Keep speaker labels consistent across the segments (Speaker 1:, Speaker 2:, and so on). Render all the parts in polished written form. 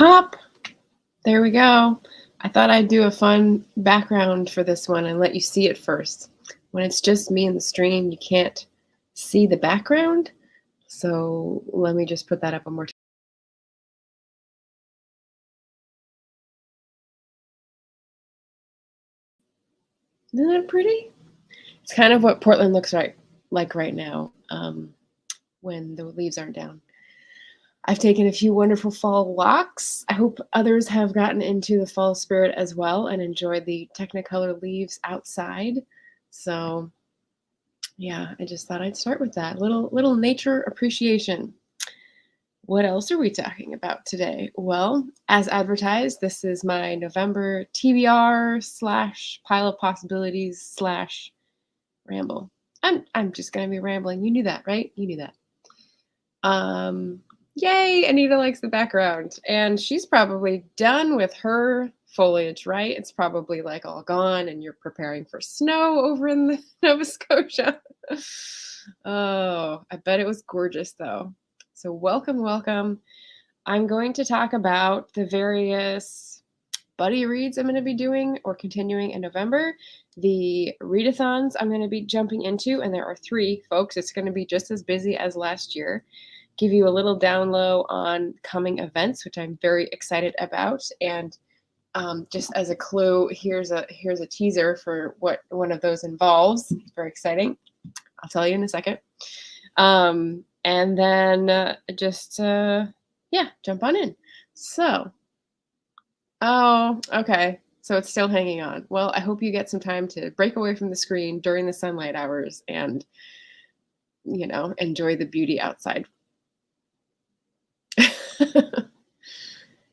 Speaker 1: Pop. There we go. I thought I'd do a fun background for this one and let you see it first. When it's just me in the stream, you can't see the background. So let me just put that up one more time. Isn't that pretty? It's kind of what Portland looks like right now when the leaves aren't down. I've taken a few wonderful fall walks. I hope others have gotten into the fall spirit as well and enjoyed the Technicolor leaves outside. So yeah, I just thought I'd start with that little nature appreciation. What else are we talking about today? Well, as advertised, this is my November TBR / pile of possibilities / ramble. I'm just gonna be rambling. You knew that, right? You knew that. Yay, Anita likes the background. And she's probably done with her foliage, right? It's probably like all gone and you're preparing for snow over in the Nova Scotia. Oh, I bet it was gorgeous though. So welcome, welcome. I'm going to talk about the various buddy reads I'm going to be doing or continuing in November. The readathons I'm going to be jumping into, and there are 3, folks. It's going to be just as busy as last year. Give you a little down low on coming events, which I'm very excited about. And just as a clue, here's a teaser for what one of those involves. It's very exciting. I'll tell you in a second. And then yeah, jump on in. So, oh, okay. So it's still hanging on. Well, I hope you get some time to break away from the screen during the sunlight hours and, you know, enjoy the beauty outside.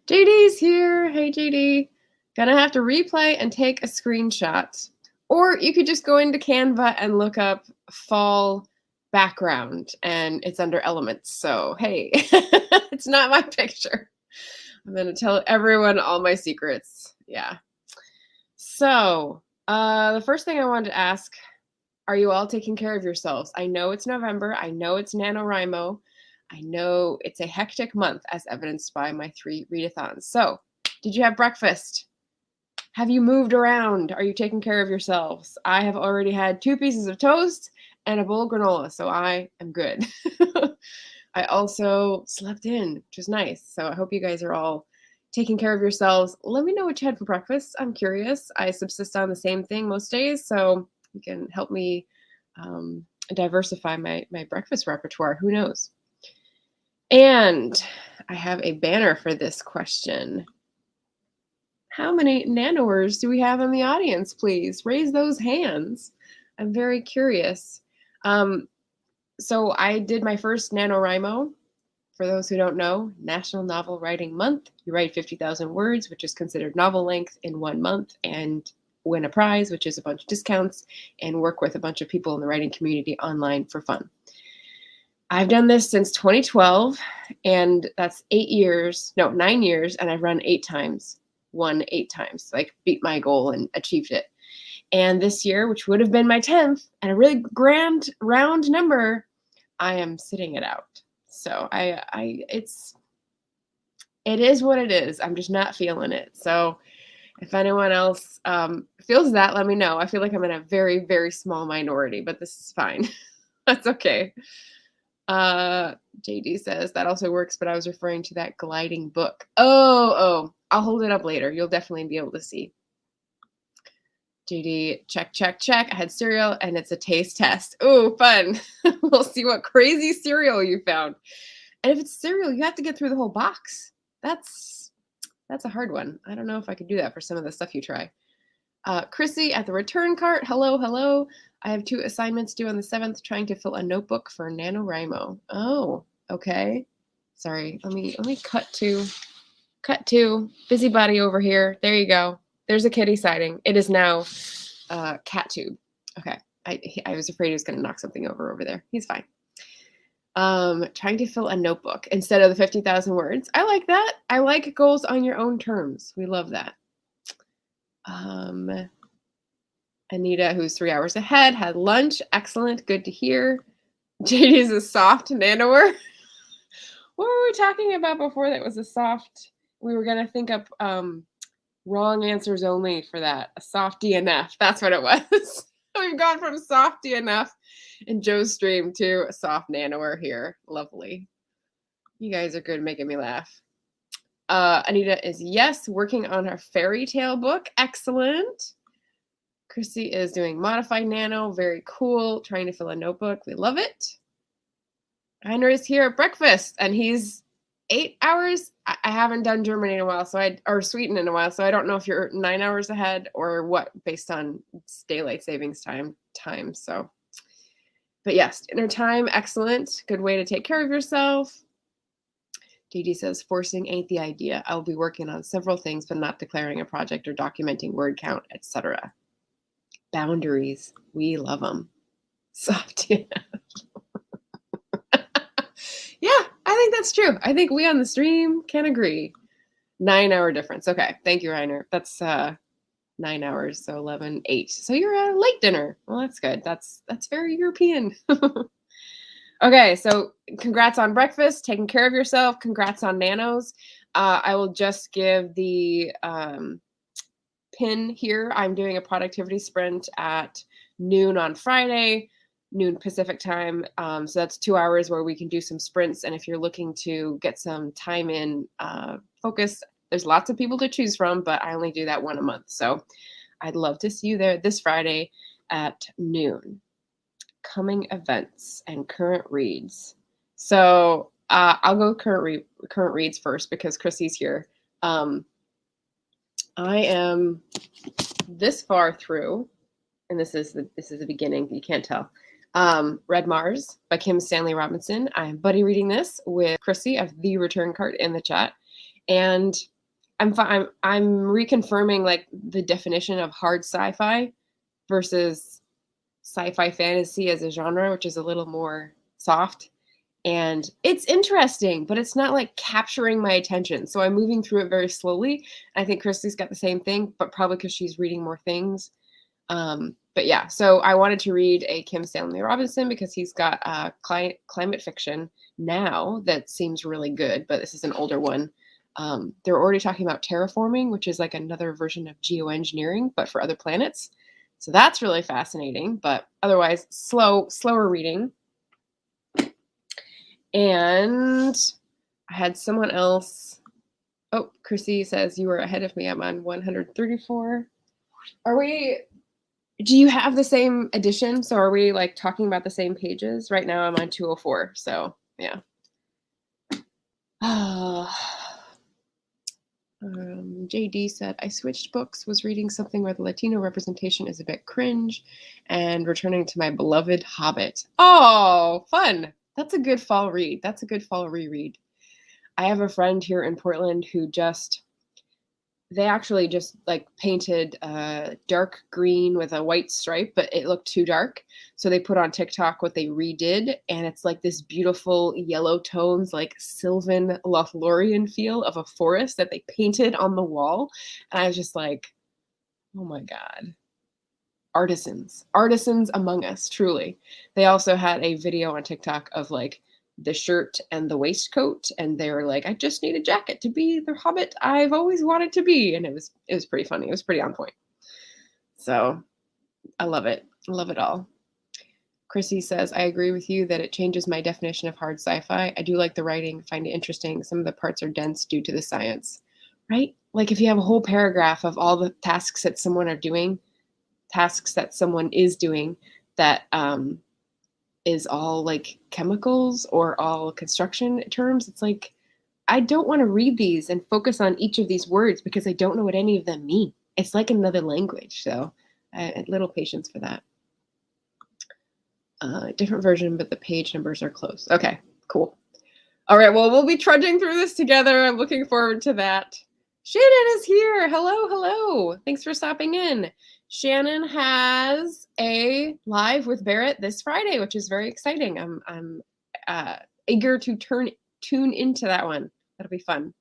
Speaker 1: JD's here. Hey, JD. Gonna have to replay and take a screenshot. Or you could just go into Canva and look up fall background and it's under elements. So, hey, it's not my picture. I'm going to tell everyone all my secrets. Yeah. So, the first thing I wanted to ask, are you all taking care of yourselves? I know it's November. I know it's NaNoWriMo. I know it's a hectic month as evidenced by my 3 readathons. So, did you have breakfast? Have you moved around? Are you taking care of yourselves? I have already had 2 pieces of toast and a bowl of granola, so I am good. I also slept in, which is nice. So I hope you guys are all taking care of yourselves. Let me know what you had for breakfast. I'm curious. I subsist on the same thing most days, so you can help me diversify my breakfast repertoire. Who knows? And I have a banner for this question. How many nanoers do we have in the audience, please? Raise those hands. I'm very curious. So I did my first NaNoWriMo. For those who don't know, National Novel Writing Month. You write 50,000 words, which is considered novel length in 1 month, and win a prize, which is a bunch of discounts, and work with a bunch of people in the writing community online for fun. I've done this since 2012, and that's 9 years, and I've run 8 times, won 8 times, like beat my goal and achieved it. And this year, which would have been my 10th, and a really grand round number, I am sitting it out. So it is what it is. I'm just not feeling it. So if anyone else feels that, let me know. I feel like I'm in a very, very small minority, but this is fine. That's okay. JD says that also works, but I was referring to that gliding book. Oh, I'll hold it up later. You'll definitely be able to see. JD, check. I had cereal and it's a taste test. Oh, fun. We'll see what crazy cereal you found. And if it's cereal, you have to get through the whole box. That's a hard one. I don't know if I could do that for some of the stuff you try. Chrissy at the return cart. Hello. I have 2 assignments due on the 7th, trying to fill a notebook for NaNoWriMo. Oh, okay. Sorry. Let me cut to busybody over here. There you go. There's a kitty sighting. It is now cat tube. Okay. I was afraid he was going to knock something over there. He's fine. Trying to fill a notebook instead of the 50,000 words. I like that. I like goals on your own terms. We love that. Anita, who's 3 hours ahead, had lunch. Excellent. Good to hear. JD's a soft nanoer. What were we talking about before that was a soft We were going to think up wrong answers only for that. A soft DNF. That's what it was. We've gone from soft DNF in Joe's stream to a soft nanoer here. Lovely. You guys are good making me laugh. Anita is yes, working on her fairy tale book. Excellent. Chrissy is doing modified nano. Very cool. Trying to fill a notebook. We love it. Heiner is here at breakfast, and he's 8 hours. I haven't done Germany in a while, or Sweden in a while, so I don't know if you're 9 hours ahead or what, based on daylight savings time. So, but yes, dinner time, excellent. Good way to take care of yourself. JD says, forcing ain't the idea. I will be working on several things, but not declaring a project or documenting word count, etc. Boundaries. We love them. Soft, yeah. Yeah, I think that's true. I think we on the stream can agree. 9 hour difference. Okay, thank you, Reiner. That's 9 hours, so 11, 8. So you're a late dinner. Well, that's good. That's very European. Okay, so congrats on breakfast, taking care of yourself. Congrats on nanos. I will just give the pin here. I'm doing a productivity sprint at noon on Friday, noon Pacific time. So that's 2 hours where we can do some sprints. And if you're looking to get some time in focus, there's lots of people to choose from, but I only do that one a month. So I'd love to see you there this Friday at noon. Coming events and current reads. So I'll go current reads first because Chrissy's here. I am this far through, and this is the beginning. You can't tell. Red Mars by Stanley Robinson. I'm buddy reading this with Chrissy of the return card in the chat, and I'm reconfirming like the definition of hard sci-fi versus sci-fi fantasy as a genre, which is a little more soft. And it's interesting, but it's not like capturing my attention. So I'm moving through it very slowly. I think Christy's got the same thing, but probably because she's reading more things. But yeah, so I wanted to read a Stanley Robinson because he's got climate fiction now that seems really good, but this is an older one. They're already talking about terraforming, which is like another version of geoengineering, but for other planets. So that's really fascinating, but otherwise slower reading. And I had someone else. Oh, Chrissy says you were ahead of me. I'm on 134. Do you have the same edition? So are we like talking about the same pages? Right now I'm on 204. So yeah. JD said, I switched books, was reading something where the Latino representation is a bit cringe, and returning to my beloved Hobbit. Oh, fun. That's a good fall read. That's a good fall reread. I have a friend here in Portland who they actually just like painted dark green with a white stripe, but it looked too dark. So they put on TikTok what they redid, and it's like this beautiful yellow tones, like Sylvan Lothlorien feel of a forest that they painted on the wall. And I was just like, oh my God. Artisans among us, truly. They also had a video on TikTok of like the shirt and the waistcoat, and they were like, I just need a jacket to be the Hobbit I've always wanted to be. And it was pretty funny. It was pretty on point. So I love it. I love it all. Chrissy says, I agree with you that it changes my definition of hard sci-fi. I do like the writing, find it interesting. Some of the parts are dense due to the science, right? Like if you have a whole paragraph of all the tasks that someone is doing that is all like chemicals or all construction terms, it's like, I don't want to read these and focus on each of these words because I don't know what any of them mean. It's like another language. So a little patience for that. Different version, but the page numbers are close. Okay, cool. All right, well, we'll be trudging through this together. I'm looking forward to that. Shannon is here. Hello, hello. Thanks for stopping in. Shannon has a live with Barrett this Friday, which is very exciting. I'm eager to tune into that one. That'll be fun.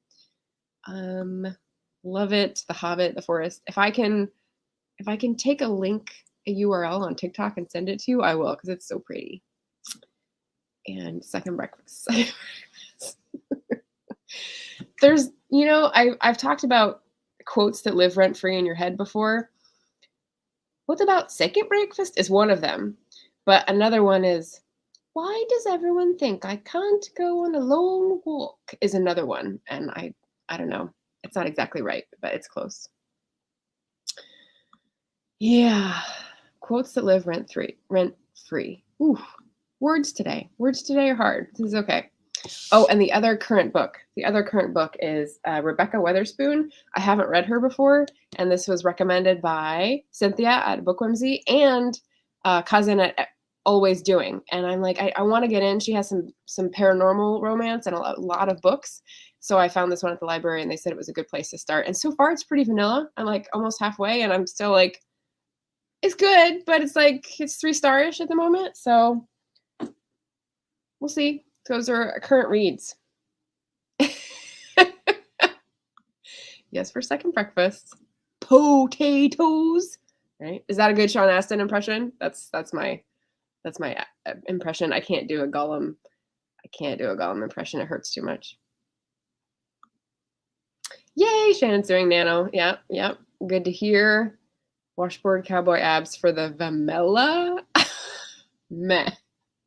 Speaker 1: Love it. The Hobbit, the Forest. If I can take a link, a URL on TikTok and send it to you, I will, because it's so pretty. And second breakfast. there's, I've talked about quotes that live rent free in your head before. What about second breakfast is one of them. But another one is, why does everyone think I can't go on a long walk is another one. And I don't know. It's not exactly right, but it's close. Yeah. Quotes that live rent free. Ooh, words today. Words today are hard. This is okay. Oh, and the other current book is Rebecca Weatherspoon. I haven't read her before, and this was recommended by Cynthia at Book Whimsy and Cousin at Always Doing. And I'm like, I want to get in. She has some paranormal romance and a lot of books. So I found this one at the library, and they said it was a good place to start. And so far, it's pretty vanilla. I'm like almost halfway, and I'm still like, it's good, but it's like it's 3-star-ish at the moment. So we'll see. Those are current reads. Yes, for second breakfast. Potatoes. Right? Is that a good Sean Astin impression? That's my impression. I can't do a Gollum. Impression. It hurts too much. Yay, Shannon's doing nano. Yep. Good to hear. Washboard cowboy abs for the Vamela.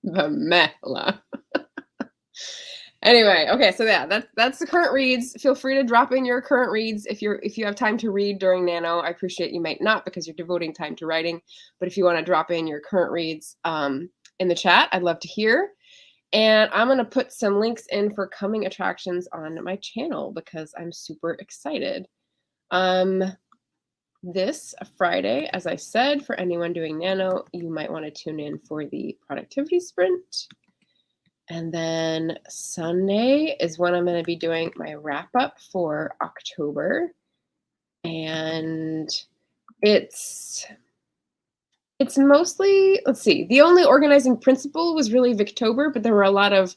Speaker 1: Vamela. Anyway, okay, so yeah, that's the current reads. Feel free to drop in your current reads if you have time to read during Nano. I appreciate you might not because you're devoting time to writing, but if you want to drop in your current reads in the chat, I'd love to hear. And I'm going to put some links in for coming attractions on my channel because I'm super excited. This Friday, as I said, for anyone doing Nano, you might want to tune in for the productivity sprint. And then Sunday is when I'm going to be doing my wrap up for October. And it's mostly, let's see, the only organizing principle was really Victober, but there were a lot of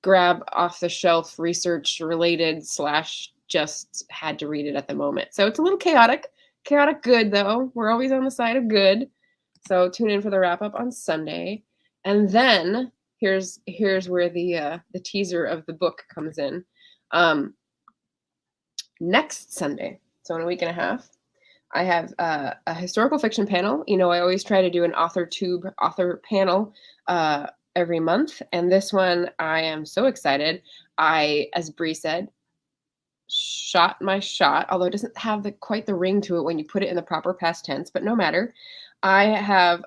Speaker 1: grab off the shelf research related / just had to read it at the moment. So it's a little chaotic good though. We're always on the side of good. So tune in for the wrap up on Sunday. And then here's where the teaser of the book comes in. Next Sunday, so in a week and a half, I have a historical fiction panel. I always try to do an author panel every month. And this one, I am so excited. I, as Bree said, shot my shot, although it doesn't have quite the ring to it when you put it in the proper past tense, but no matter. I have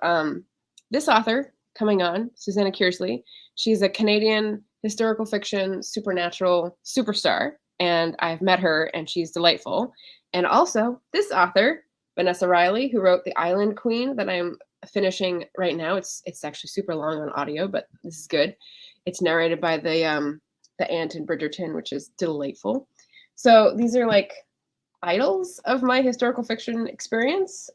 Speaker 1: this author coming on, Susanna Kearsley. She's a Canadian historical fiction supernatural superstar, and I've met her, and she's delightful. And also this author, Vanessa Riley, who wrote The Island Queen that I'm finishing right now. It's actually super long on audio, but this is good. It's narrated by the aunt in Bridgerton, which is delightful. So these are like idols of my historical fiction experience.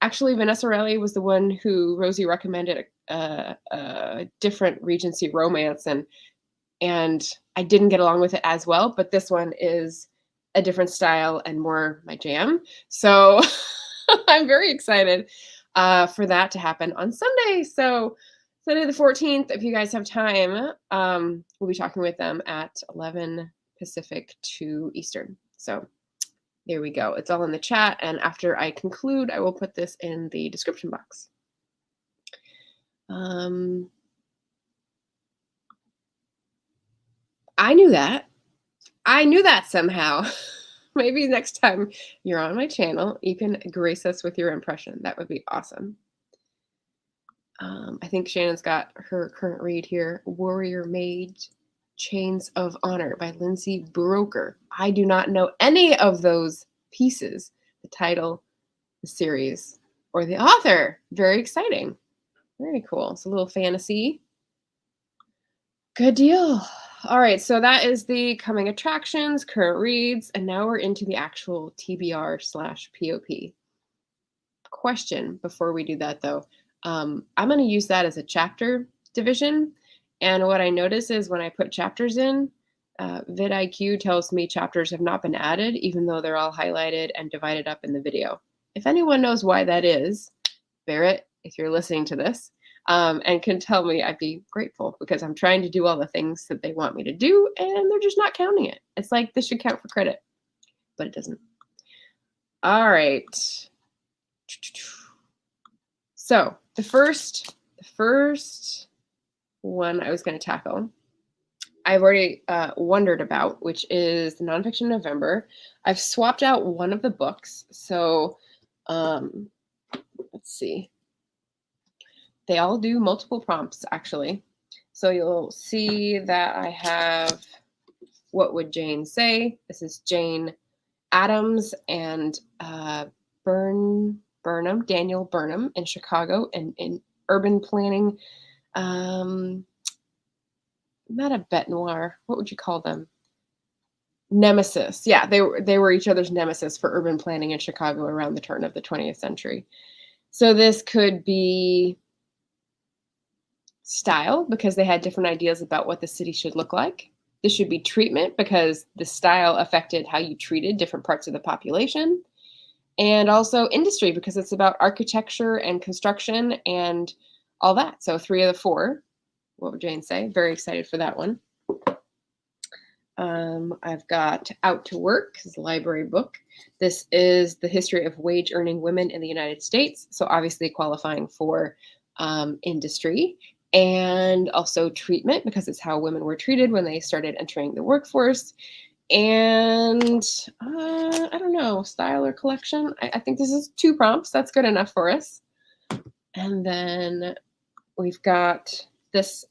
Speaker 1: Actually, Vanessa Riley was the one who Rosie recommended a different Regency romance, and I didn't get along with it as well, but this one is a different style and more my jam. So I'm very excited for that to happen on Sunday. So Sunday the 14th, if you guys have time, we'll be talking with them at 11 Pacific, 2 Eastern. So there we go. It's all in the chat. And after I conclude, I will put this in the description box. I knew that somehow. Maybe next time you're on my channel, you can grace us with your impression. That would be awesome. I think Shannon's got her current read here. Warrior Maid Chains of Honor by Lindsay Broker. I do not know any of those pieces, the title, the series, or the author. Very exciting. Very cool. It's a little fantasy. Good deal. All right, so that is the coming attractions, current reads, and now we're into the actual TBR/POP. Question before we do that, though. I'm going to use that as a chapter division. And what I notice is when I put chapters in, vidIQ tells me chapters have not been added, even though they're all highlighted and divided up in the video. If anyone knows why that is, Barrett, if you're listening to this, and can tell me, I'd be grateful, because I'm trying to do all the things that they want me to do and they're just not counting it. It's like this should count for credit, but it doesn't. All right. So the first one I was going to tackle, I've already wondered about, which is the Nonfiction November. I've swapped out one of the books. So let's see. They all do multiple prompts, actually. So you'll see that I have What Would Jane Say? This is Jane Addams and Daniel Burnham in Chicago, and in urban planning. Not a bête noire. What would you call them? Nemesis. Yeah, they were each other's nemesis for urban planning in Chicago around the turn of the 20th century. So this could be style, because they had different ideas about what the city should look like. This should be treatment, because the style affected how you treated different parts of the population. And also industry, because it's about architecture and construction and all that. So 3 of the 4. What would Jane say? Very excited for that one. I've got Out to Work, this is a library book. This is the history of wage-earning women in the United States. So obviously qualifying for industry, and also treatment, because it's how women were treated when they started entering the workforce. And I don't know, style or collection. I think this is 2 prompts. That's good enough for us. And then we've got this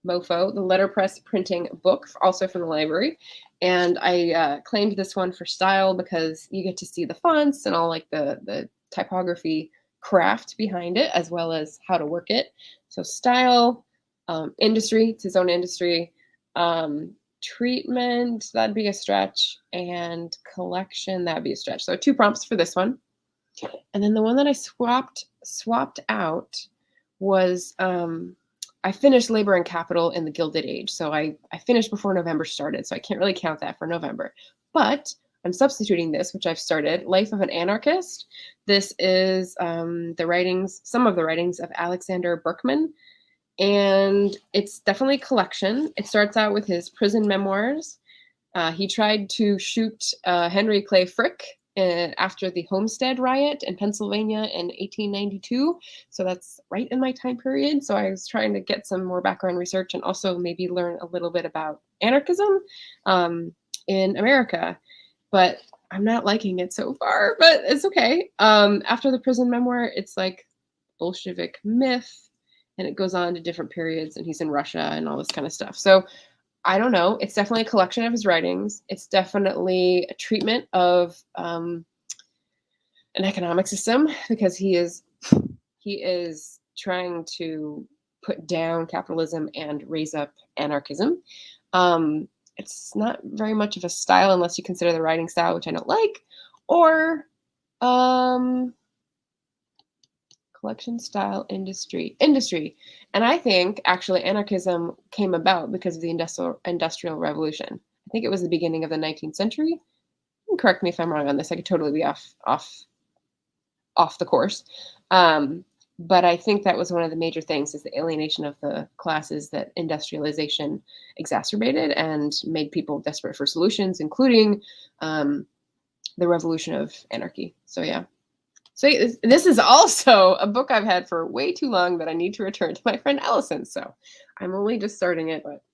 Speaker 1: mofo, the letterpress printing book, also from the library. And I claimed this one for style, because you get to see the fonts and all like the typography craft behind it, as well as how to work it. So style, industry, it's his own industry. Treatment, that'd be a stretch, and collection, that'd be a stretch. So 2 prompts for this one. And then the one that I swapped out was I finished Labor and Capital in the Gilded Age. So I finished before November started, so I can't really count that for November. But I'm substituting this, which I've started, Life of an Anarchist. This is some of the writings of Alexander Berkman. And it's definitely a collection. It starts out with his prison memoirs. He tried to shoot Henry Clay Frick after the Homestead riot in Pennsylvania in 1892. So that's right in my time period. So I was trying to get some more background research and also maybe learn a little bit about anarchism in America. But I'm not liking it so far, but it's okay. After the prison memoir, it's like Bolshevik myth, and it goes on to different periods, and he's in Russia and all this kind of stuff. So I don't know. It's definitely a collection of his writings. It's definitely a treatment of an economic system, because he is trying to put down capitalism and raise up anarchism. It's not very much of a style, unless you consider the writing style, which I don't like, or collection, style, industry. And I think actually anarchism came about because of the industrial revolution. I think it was the beginning of the 19th century. You can correct me if I'm wrong on this. I could totally be off the course. But I think that was one of the major things, is the alienation of the classes that industrialization exacerbated and made people desperate for solutions, including the revolution of anarchy. So yeah. So this is also a book I've had for way too long that I need to return to my friend Allison. So I'm only just starting it, but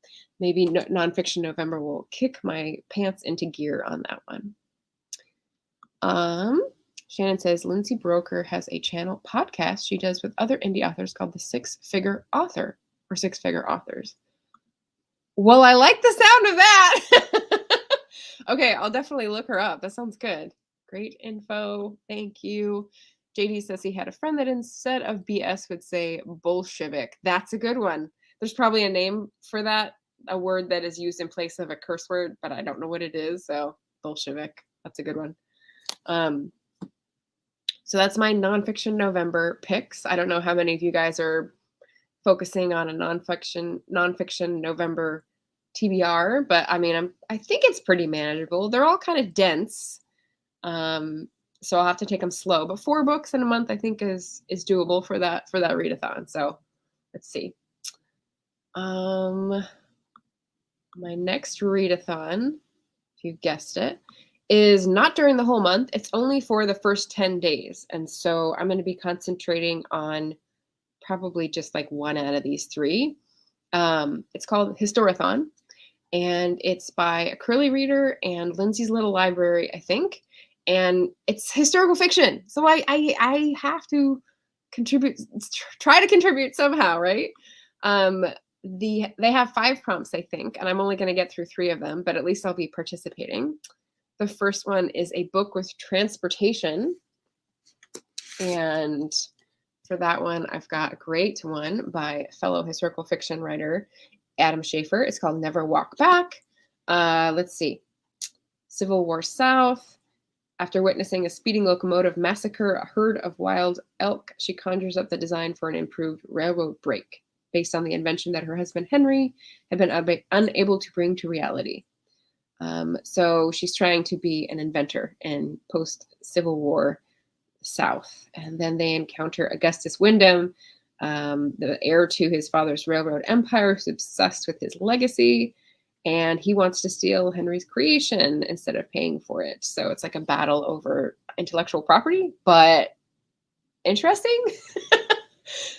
Speaker 1: maybe Nonfiction November will kick my pants into gear on that one. Shannon says Lindsay Broker has a channel podcast she does with other indie authors called The Six-Figure Author, or Six-Figure Authors. Well, I like the sound of that. Okay, I'll definitely look her up. That sounds good. Great info. Thank you. JD says he had a friend that instead of BS would say Bolshevik. That's a good one. There's probably a name for that, a word that is used in place of a curse word, but I don't know what it is. So Bolshevik. That's a good one. So that's my Nonfiction November picks. I don't know how many of you guys are focusing on a nonfiction November TBR, but I mean, I think it's pretty manageable. They're all kind of dense. So I'll have to take them slow, but 4 books in a month I think is doable for that readathon. So Let's see. My next readathon, if you guessed it, is not during the whole month. It's only for the first 10 days. And so I'm going to be concentrating on probably just like one out of these three. It's called Historathon, and it's by a Curly Reader and Lindsay's Little Library, I think. And it's historical fiction. So I have to contribute, try to contribute somehow, right? They have 5 prompts, I think, and I'm only going to get through 3 of them, but at least I'll be participating. The first one is a book with transportation. And for that one, I've got a great one by fellow historical fiction writer Adam Schaefer. It's called Never Walk Back. Let's see. Civil War South. After witnessing a speeding locomotive massacre a herd of wild elk, she conjures up the design for an improved railroad brake based on the invention that her husband Henry had been unable to bring to reality. So she's trying to be an inventor in post-Civil War South. And then they encounter Augustus Wyndham, the heir to his father's railroad empire, who's obsessed with his legacy. And he wants to steal Henry's creation instead of paying for it. So it's like a battle over intellectual property, but interesting.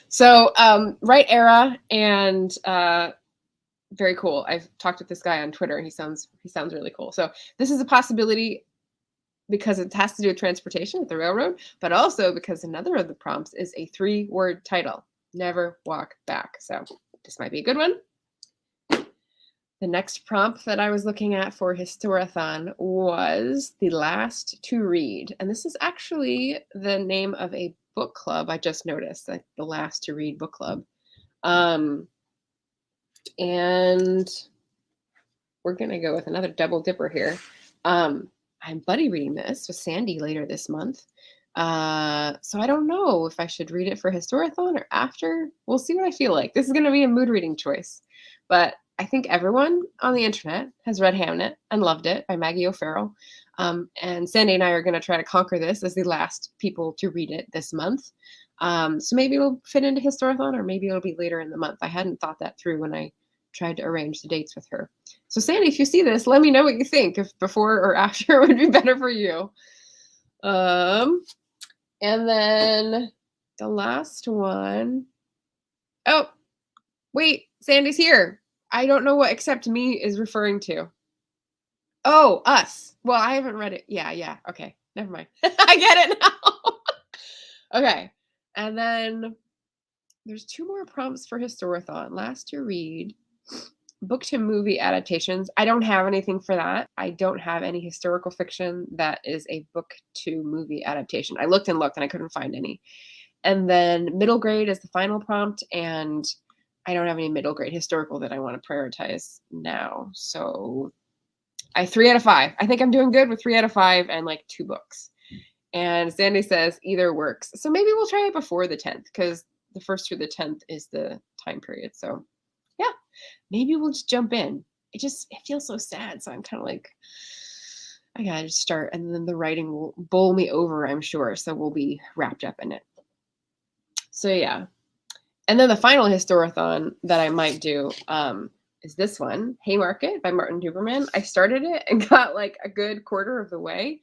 Speaker 1: So right era and very cool. I've talked with this guy on Twitter. He sounds really cool. So this is a possibility because it has to do with transportation at the railroad, but also because another of the prompts is a 3-word title, Never Walk Back. So this might be a good one. The next prompt that I was looking at for Historathon was The Last to Read. And this is actually the name of a book club I just noticed, like the Last to Read book club. And we're going to go with another double dipper here. I'm buddy reading this with Sandy later this month. So I don't know if I should read it for Historathon or after. We'll see what I feel like. This is going to be a mood reading choice. But I think everyone on the internet has read Hamnet and loved it by Maggie O'Farrell. And Sandy and I are going to try to conquer this as the last people to read it this month. So maybe it'll fit into Historathon or maybe it'll be later in the month. I hadn't thought that through when I tried to arrange the dates with her. So Sandy, if you see this, let me know what you think, if before or after would be better for you. And then the last one. Oh, wait, Sandy's here. I don't know what except me is referring to. Oh, us. Well, I haven't read it. Yeah. Okay, never mind. I get it now. Okay, and then there's 2 more prompts for Historathon. Last to read, book to movie adaptations. I don't have anything for that. I don't have any historical fiction that is a book to movie adaptation. I looked and looked and I couldn't find any. And then middle grade is the final prompt, and I don't have any middle grade historical that I want to prioritize now. So 3 out of 5. I think I'm doing good with 3 out of 5 and like 2 books. And Sandy says either works. So maybe we'll try it before the 10th because the 1st through the 10th is the time period. So yeah, maybe we'll just jump in. It feels so sad. So I'm kind of like, I gotta just start, and then the writing will bowl me over, I'm sure. So we'll be wrapped up in it. So yeah. And then the final Historathon that I might do is this one, Haymarket by Martin Duberman. I started it and got like a good quarter of the way.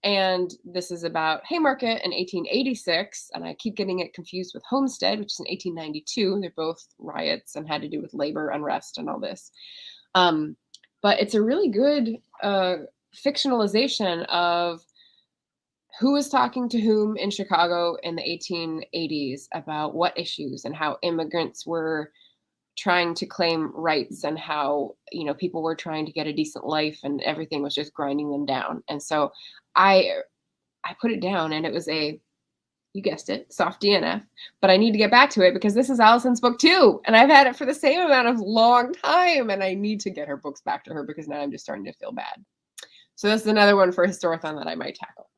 Speaker 1: And this is about Haymarket in 1886. And I keep getting it confused with Homestead, which is in 1892. They're both riots and had to do with labor unrest and all this. But it's a really good fictionalization of who was talking to whom in Chicago in the 1880s about what issues and how immigrants were trying to claim rights and how, people were trying to get a decent life and everything was just grinding them down. And so I put it down and it was you guessed it, soft DNF, but I need to get back to it because this is Allison's book too. And I've had it for the same amount of long time and I need to get her books back to her because now I'm just starting to feel bad. So this is another one for Historathon that I might tackle.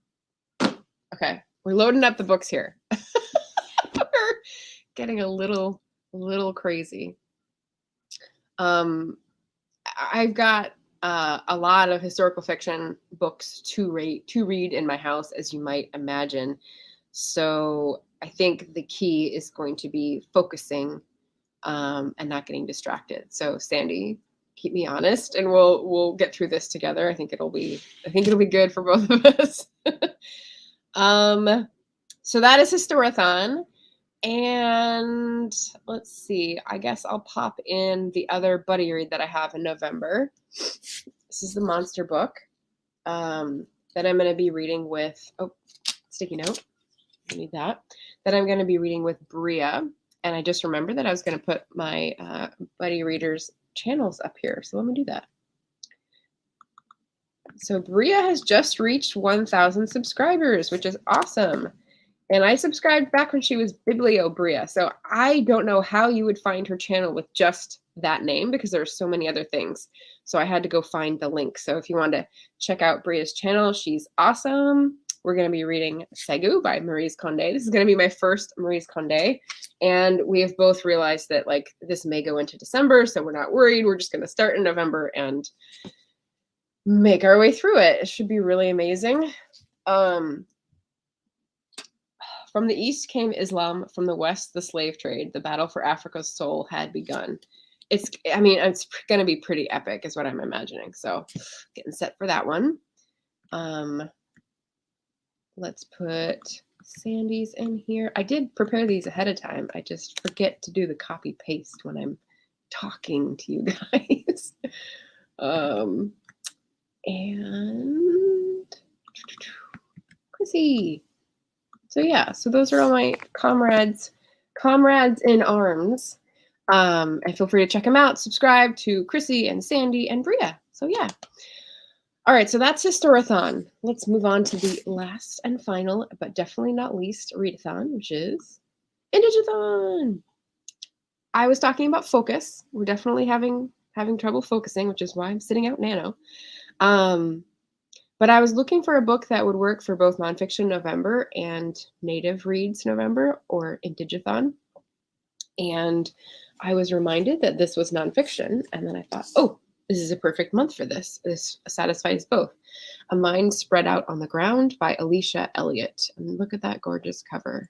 Speaker 1: Okay, we're loading up the books here. We're getting a little crazy. I've got a lot of historical fiction books to read in my house, as you might imagine. So I think the key is going to be focusing and not getting distracted. So Sandy, keep me honest, and we'll get through this together. I think it'll be good for both of us. So that is Historathon. And let's see, I guess I'll pop in the other buddy read that I have in November. This is the monster book that I'm going to be reading with, sticky note, I need that I'm going to be reading with Bria. And I just remembered that I was going to put my buddy readers channels up here. So let me do that. So Bria has just reached 1,000 subscribers, which is awesome. And I subscribed back when she was Biblio Bria. So I don't know how you would find her channel with just that name because there are so many other things. So I had to go find the link. So if you want to check out Bria's channel, she's awesome. We're going to be reading Segu by Maryse Conde. This is going to be my first Maryse Conde. And we have both realized that like this may go into December, so we're not worried. We're just going to start in November and make our way through it. It should be really amazing. From the east came Islam, from the west the slave trade. The battle for Africa's soul had begun. It's going to be pretty epic is what I'm imagining. So getting set for that one. Let's put Sandy's in here. I did prepare these ahead of time. I just forget to do the copy paste when I'm talking to you guys. And Chrissy. So yeah, so those are all my comrades in arms. And feel free to check them out. Subscribe to Chrissy and Sandy and Bria. So yeah. All right, so that's Historathon. Let's move on to the last and final, but definitely not least, readathon, which is Indigathon. I was talking about focus. We're definitely having trouble focusing, which is why I'm sitting out Nano. But I was looking for a book that would work for both nonfiction November and native reads November or Indigathon. And I was reminded that this was nonfiction. And then I thought, oh, this is a perfect month for this. This satisfies both. A Mind Spread Out on the Ground by Alicia Elliott. And look at that gorgeous cover.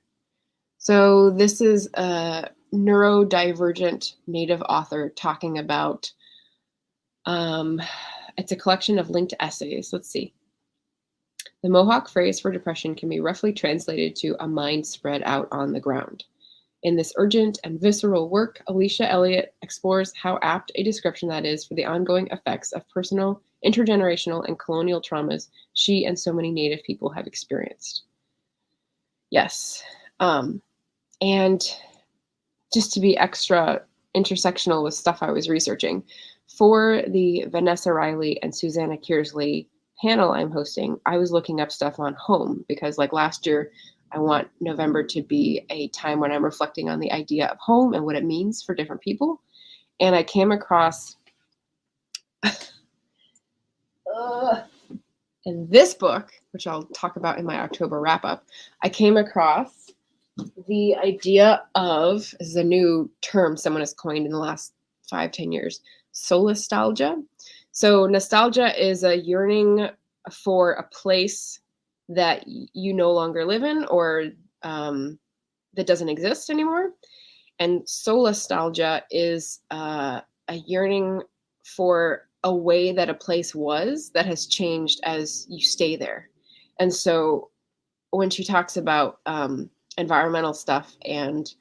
Speaker 1: So this is a neurodivergent native author talking about, it's a collection of linked essays. Let's see. The Mohawk phrase for depression can be roughly translated to a mind spread out on the ground. In this urgent and visceral work, Alicia Elliott explores how apt a description that is for the ongoing effects of personal, intergenerational, and colonial traumas she and so many Native people have experienced. Yes. And just to be extra intersectional with stuff I was researching, for the Vanessa Riley and Susanna Kearsley panel I'm hosting, I was looking up stuff on home because like last year, I want November to be a time when I'm reflecting on the idea of home and what it means for different people. And I came across in this book, which I'll talk about in my October wrap-up, I came across the idea of, this is a new term someone has coined in the last 5-10 years, solastalgia. So nostalgia is a yearning for a place that you no longer live in or that doesn't exist anymore. And solastalgia is a yearning for a way that a place was that has changed as you stay there. And so when she talks about environmental stuff and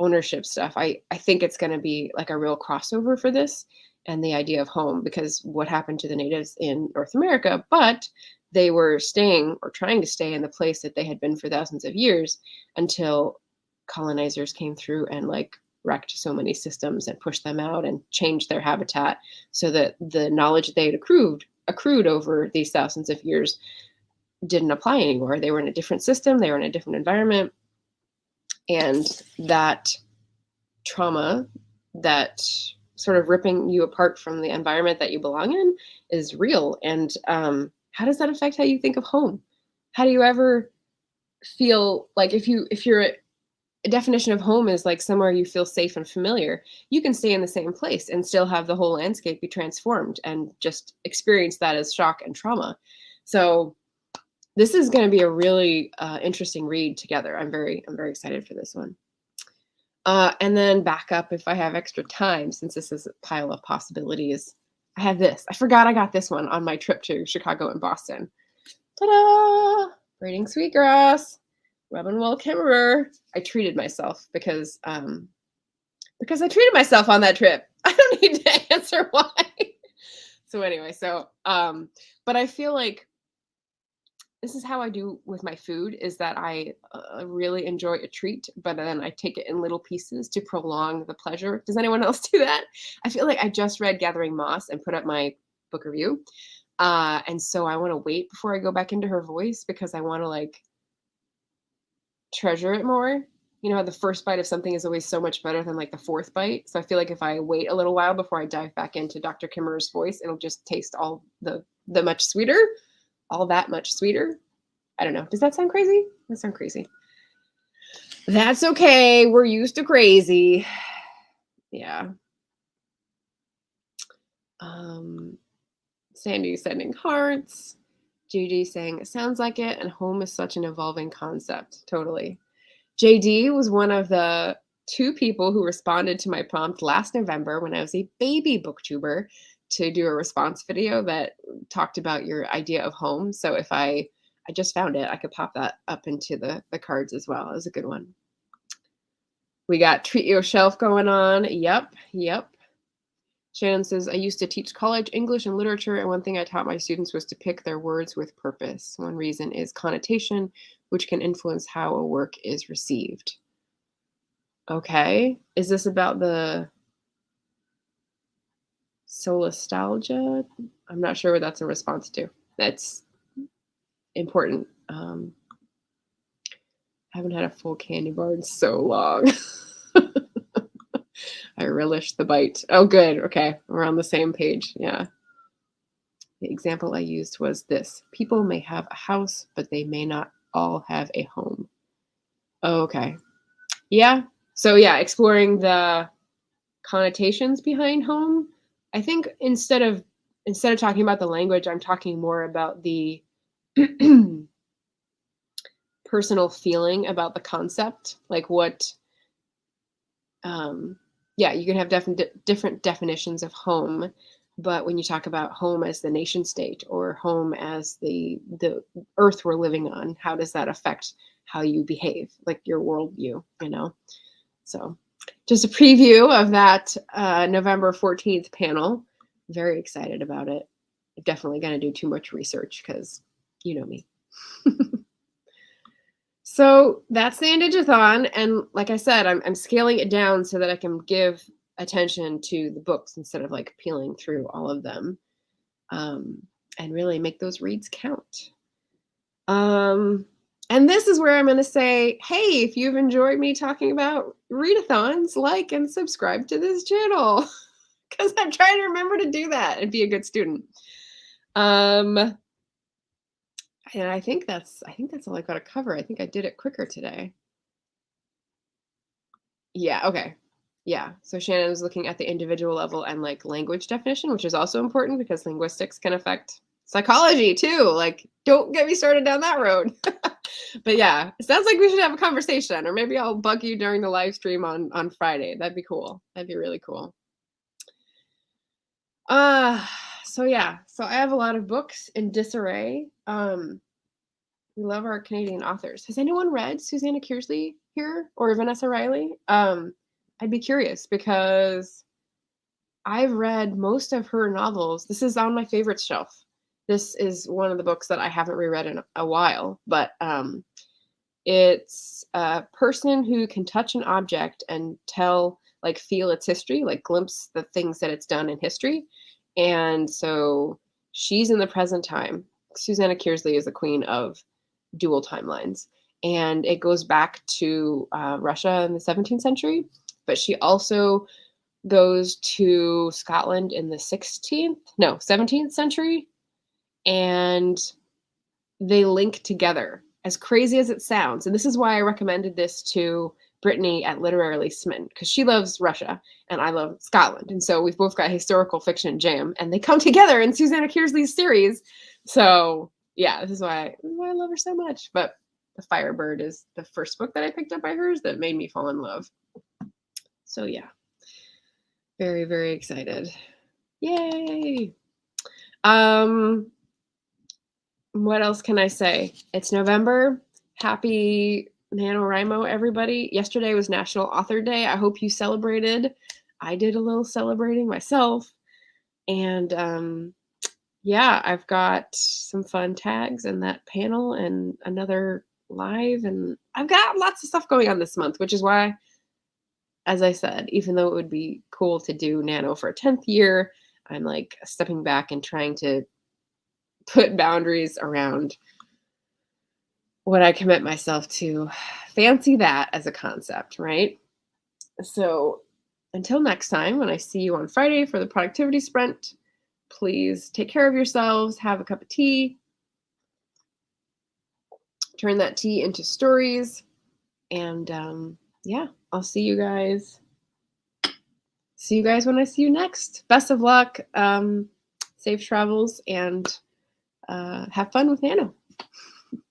Speaker 1: ownership stuff, I think it's going to be like a real crossover for this and the idea of home, because what happened to the natives in North America, but they were staying or trying to stay in the place that they had been for thousands of years until colonizers came through and like wrecked so many systems and pushed them out and changed their habitat so that the knowledge they had accrued over these thousands of years didn't apply anymore. They were in a different system. They were in a different environment. And that trauma, that sort of ripping you apart from the environment that you belong in, is real. And how does that affect how you think of home? How do you ever feel like if you're a definition of home is like somewhere you feel safe and familiar, you can stay in the same place and still have the whole landscape be transformed and just experience that as shock and trauma. So this is going to be a really interesting read together. I'm very excited for this one. And then back up if I have extra time, since this is a pile of possibilities. I have this. I forgot I got this one on my trip to Chicago and Boston. Ta-da! Braiding Sweetgrass. Robin Wall Kimmerer. I treated myself because I treated myself on that trip. I don't need to answer why. So anyway, but I feel like this is how I do with my food, is that I really enjoy a treat, but then I take it in little pieces to prolong the pleasure. Does anyone else do that? I feel like I just read Gathering Moss and put up my book review. And so I want to wait before I go back into her voice because I want to like treasure it more. You know how the first bite of something is always so much better than like the fourth bite. So I feel like if I wait a little while before I dive back into Dr. Kimmerer's voice, it'll just taste all the much sweeter. All that much sweeter. I don't know. Does that sound crazy? That sound crazy. That's okay. We're used to crazy. Yeah. Sandy sending hearts. JD saying it sounds like it, and home is such an evolving concept. Totally. JD was one of the 2 people who responded to my prompt last November when I was a baby booktuber to do a response video that talked about your idea of home. So if I just found it, I could pop that up into the cards as well. It was a good one. We got Treat Your Shelf going on. Yep. Shannon says, I used to teach college English and literature, and one thing I taught my students was to pick their words with purpose. One reason is connotation, which can influence how a work is received. Okay. Is this about the solastalgia? I'm not sure what that's a response to. That's important. Haven't had a full candy bar in so long. I relish the bite. Oh, good. Okay. We're on the same page. Yeah. The example I used was this. People may have a house, but they may not all have a home. Okay. Yeah. So yeah, exploring the connotations behind home. I think instead of talking about the language, I'm talking more about the personal feeling about the concept, like what you can have different definitions of home, but when you talk about home as the nation state or home as the earth we're living on, how does that affect how you behave, like your worldview, you know? So just a preview of that November 14th panel. Very excited about it. I'm definitely going to do too much research because you know me. So that's the Indigathon, and like I said, I'm scaling it down so that I can give attention to the books instead of like peeling through all of them, and really make those reads count. And this is where I'm going to say, hey, if you've enjoyed me talking about readathons, like and subscribe to this channel because I'm trying to remember to do that and be a good student. And I think that's all I got to cover. I think I did it quicker today. Yeah, okay. Yeah. So Shannon was looking at the individual level and like language definition, which is also important because linguistics can affect psychology too. Like, don't get me started down that road. But yeah, it sounds like we should have a conversation, or maybe I'll bug you during the live stream on Friday. That'd be cool. That'd be really cool. So yeah, so I have a lot of books in disarray. We love our Canadian authors. Has anyone read Susanna Kearsley here or Vanessa Riley? I'd be curious because I've read most of her novels. This is on my favorites shelf. This is one of the books that I haven't reread in a while, but it's a person who can touch an object and feel its history, like glimpse the things that it's done in history. And so she's in the present time. Susanna Kearsley is the queen of dual timelines, and it goes back to Russia in the 17th century, but she also goes to Scotland in the 17th century, and they link together, as crazy as it sounds. And this is why I recommended this to Brittany at Literarily Smitten, because she loves Russia and I love Scotland, and so we've both got historical fiction jam, and they come together in Susanna Kearsley's series. So yeah, this is why I love her so much. But The Firebird is the first book that I picked up by hers that made me fall in love. So yeah, very, very excited. Yay. What else can I say? It's November. Happy NaNoWriMo, everybody. Yesterday was National Author Day. I hope you celebrated. I did a little celebrating myself. And yeah, I've got some fun tags in that panel and another live. And I've got lots of stuff going on this month, which is why, as I said, even though it would be cool to do Nano for a 10th year, I'm like stepping back and trying to put boundaries around what I commit myself to. Fancy that as a concept, right? So until next time, when I see you on Friday for the productivity sprint, please take care of yourselves, have a cup of tea, turn that tea into stories, and yeah, I'll see you guys. See you guys when I see you next. Best of luck, safe travels, and have fun with Nano.